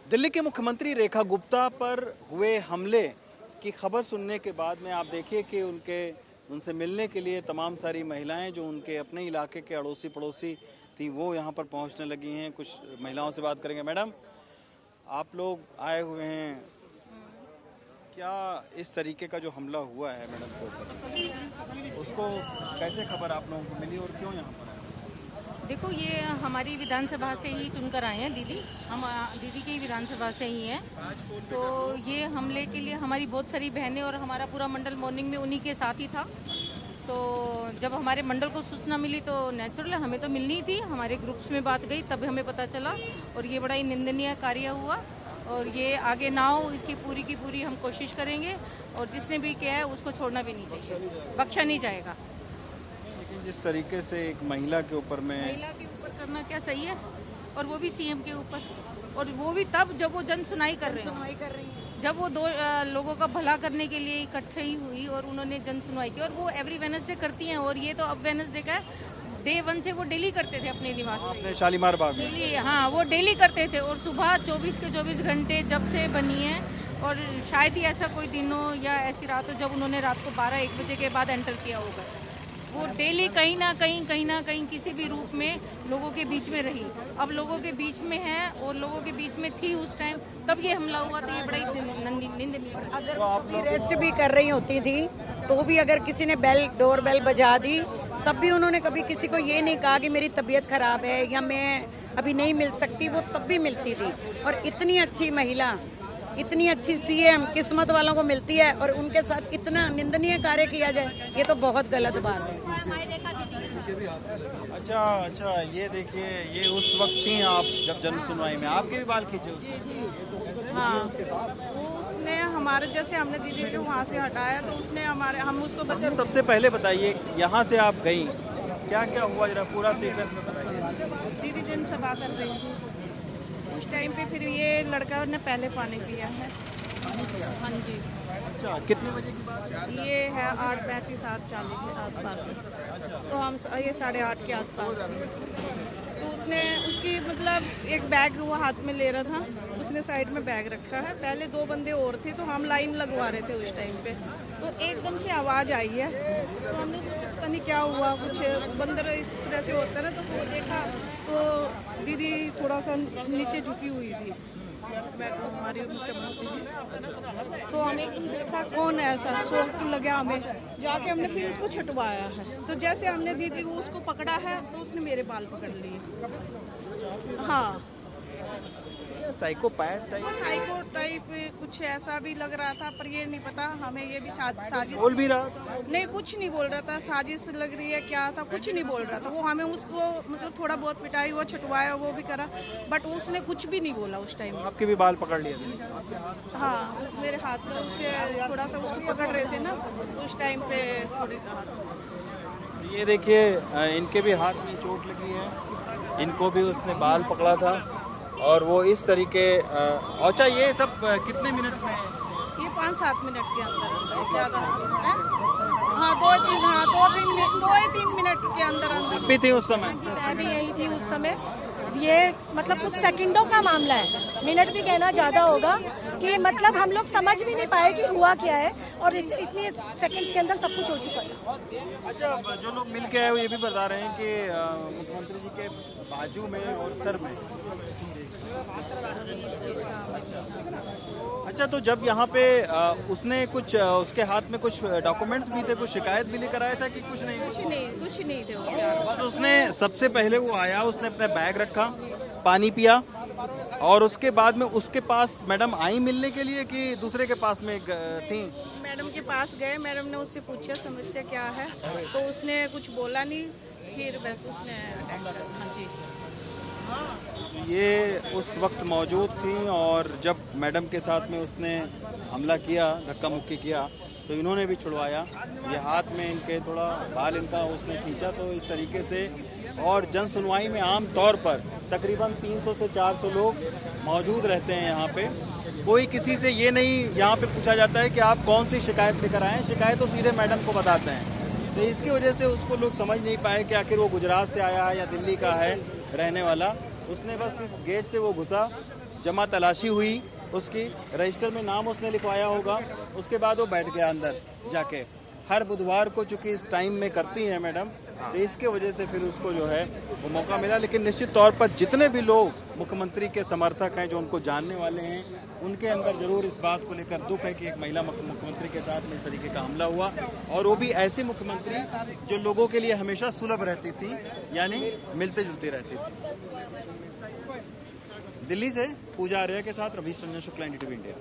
दिल्ली के मुख्यमंत्री रेखा गुप्ता पर हुए हमले की खबर सुनने के बाद में आप देखिए कि उनसे मिलने के लिए तमाम सारी महिलाएं जो उनके अपने इलाके के अड़ोसी पड़ोसी थी वो यहाँ पर पहुँचने लगी हैं। कुछ महिलाओं से बात करेंगे। मैडम, आप लोग आए हुए हैं, क्या इस तरीके का जो हमला हुआ है मैडम के ऊपर, उसको कैसे खबर आप लोगों को मिली और क्यों यहाँ पर आए? देखो, ये हमारी विधानसभा से ही चुनकर आए हैं दीदी। हम दीदी की विधानसभा से ही हैं। तो ये हमले के लिए हमारी बहुत सारी बहनें और हमारा पूरा मंडल मॉर्निंग में उन्हीं के साथ ही था। तो जब हमारे मंडल को सूचना मिली तो नेचुरल हमें तो मिलनी थी, हमारे ग्रुप्स में बात गई तब हमें पता चला। और ये बड़ा ही निंदनीय कार्य हुआ और ये आगे ना हो, इसकी पूरी की पूरी हम कोशिश करेंगे। और जिसने भी किया है उसको छोड़ना भी नहीं चाहिए, बख्शा नहीं जाएगा। जिस तरीके से एक महिला के ऊपर करना क्या सही है? और वो भी सीएम के ऊपर, और वो भी तब जब वो जन सुनाई कर रही हैं, जब वो दो लोगों का भला करने के लिए इकट्ठे ही हुई और उन्होंने जन सुनवाई की। और वो एवरी वेडनेसडे करती हैं और ये तो अब वेडनेसडे का डे 1 से वो डेली करते थे अपने निवास में, शालीमार बाग में डेली। हाँ, वो डेली करते थे। और सुबह 24 के 24 घंटे जब से बनी है, और शायद ही ऐसा कोई दिन हो या ऐसी रात हो जब उन्होंने रात को 12-1 बजे के बाद एंटर किया होगा। वो डेली कहीं ना कहीं किसी भी रूप में लोगों के बीच में रही। अब लोगों के बीच में है और लोगों के बीच में थी उस टाइम, तब ये हमला हुआ। तो ये बड़ा ही निंदनीय। अगर वो रेस्ट भी कर रही होती थी तो भी अगर किसी ने डोर बेल बजा दी तब भी उन्होंने कभी किसी को ये नहीं कहा कि मेरी तबीयत खराब है या मैं अभी नहीं मिल सकती। वो तब भी मिलती थी। और इतनी अच्छी महिला, इतनी अच्छी सीएम किस्मत वालों को मिलती है और उनके साथ इतना निंदनीय कार्य किया जाए, ये तो बहुत गलत बात है। अच्छा, ये देखिए, ये उस वक्त थी आप जब जन सुनवाई में आपके भी बाल खींचे उसने? हाँ, उसने हमारे जैसे हमने दीदी को वहाँ से हटाया तो उसने हम उसको अच्छा, सबसे पहले बताइए, यहाँ से आप गई, क्या क्या हुआ, जरा पूरा सीक्वेंस में बताइए। दीदी जन सभा कर रही थी उस टाइम पे, फिर ये लड़का ने पहले पानी पिया है। हाँ जी। अच्छा, कितने बजे की बात है? ये है 8:35 8:40 के आसपास है। तो हम ये 8:30 के आसपास थे। तो उसने उसकी मतलब एक बैग वो हाथ में ले रहा था, उसने साइड में बैग रखा है। पहले 2 बंदे और थे तो हम लाइन लगवा रहे थे उस टाइम पे। तो एकदम से आवाज़ आई है तो हमने सोचा पता नहीं क्या हुआ, कुछ बंदर इस तरह से होता है ना। तो वो देखा तो दीदी थोड़ा सा नीचे झुकी हुई थी, हमारी मुख्यमंत्री जी। तो हमें एकदम देखा कौन है ऐसा, शौक लगा हमें, जाके हमने फिर उसको छुटवाया है। तो जैसे हमने दीदी को उसको पकड़ा है तो उसने मेरे बाल पकड़ लिए। हाँ, साइकोपैथ तो साइको टाइप कुछ ऐसा भी लग रहा था, पर ये नहीं पता हमें। ये भी साजिश बोल भी रहा था? नहीं, कुछ नहीं बोल रहा था। साजिश लग रही है क्या था, कुछ नहीं बोल रहा था वो। हमें उसको मतलब थोड़ा बहुत पिटाई, वो छुटवाया, वो भी करा, बट उसने कुछ भी नहीं बोला उस टाइम। आपके भी बाल पकड़ लिए थे? हाँ, मेरे हाथ में उसके थोड़ा सा उसको पकड़ रहे थे ना उस टाइम पे थोड़ी। ये देखिए, इनके भी हाथ में चोट लगी है, इनको भी उसने बाल पकड़ा था और वो इस तरीके। अच्छा, ये सब कितने मिनट में? ये 5-7 मिनट के अंदर ज़्यादा। हाँ, 2-3 मिनट के अंदर भी थी उस समय? मैं भी यही थी उस समय। ये मतलब कुछ सेकंडों का मामला है, मिनट भी कहना ज़्यादा होगा कि मतलब हम लोग समझ भी नहीं पाए कि हुआ क्या है। और इतने सेकंड के अंदर सब कुछ हो चुका है। अच्छा, जो लोग मिल के आए वो ये भी बता रहे हैं कि मुख्यमंत्री जी के बाजू में और सर में। अच्छा, तो जब यहाँ पे उसने कुछ उसके हाथ में कुछ डॉक्यूमेंट्स भी थे, कुछ शिकायत भी लेकर आया था कि कुछ नहीं? कुछ नहीं थे उसके हाथ। बस उसने सबसे पहले वो आया, उसने अपना बैग रखा, पानी पिया और उसके बाद में उसके पास मैडम आई मिलने के लिए कि दूसरे के पास में थी? मैडम के पास गए, मैडम ने उससे पूछा समस्या क्या है, तो उसने कुछ बोला नहीं, फिर बस उसने अटैक करा। हाँ जी। ये उस वक्त मौजूद थी और जब मैडम के साथ में उसने हमला किया, धक्का मुक्की किया, तो इन्होंने भी छुड़वाया। ये हाथ में इनके थोड़ा बाल इनका उसने खींचा तो इस तरीके से। और जन सुनवाई में आम तौर पर तकरीबन 300 से 400 लोग मौजूद रहते हैं यहाँ पे। कोई किसी से ये नहीं यहाँ पे पूछा जाता है कि आप कौन सी शिकायत लेकर आए हैं, शिकायत तो सीधे मैडम को बताते हैं। तो इसकी वजह से उसको लोग समझ नहीं पाए कि आखिर वो गुजरात से आया है या दिल्ली का है रहने वाला। उसने बस इस गेट से वो घुसा जमा तलाशी हुई, उसकी रजिस्टर में नाम उसने लिखवाया होगा, उसके बाद वो बैठ गया अंदर जाके। हर बुधवार को चूंकि इस टाइम में करती हैं मैडम, तो इसके वजह से फिर उसको जो है वो मौका मिला। लेकिन निश्चित तौर पर जितने भी लोग मुख्यमंत्री के समर्थक हैं, जो उनको जानने वाले हैं, उनके अंदर जरूर इस बात को लेकर दुख है कि एक महिला मुख्यमंत्री के साथ में इस तरीके का हमला हुआ, और वो भी ऐसी मुख्यमंत्री जो लोगों के लिए हमेशा सुलभ रहती थी, यानी मिलते जुलती रहती थी। दिल्ली से पूजा आर्या के साथ रवीश रंजन शुक्ला, NDTV इंडिया।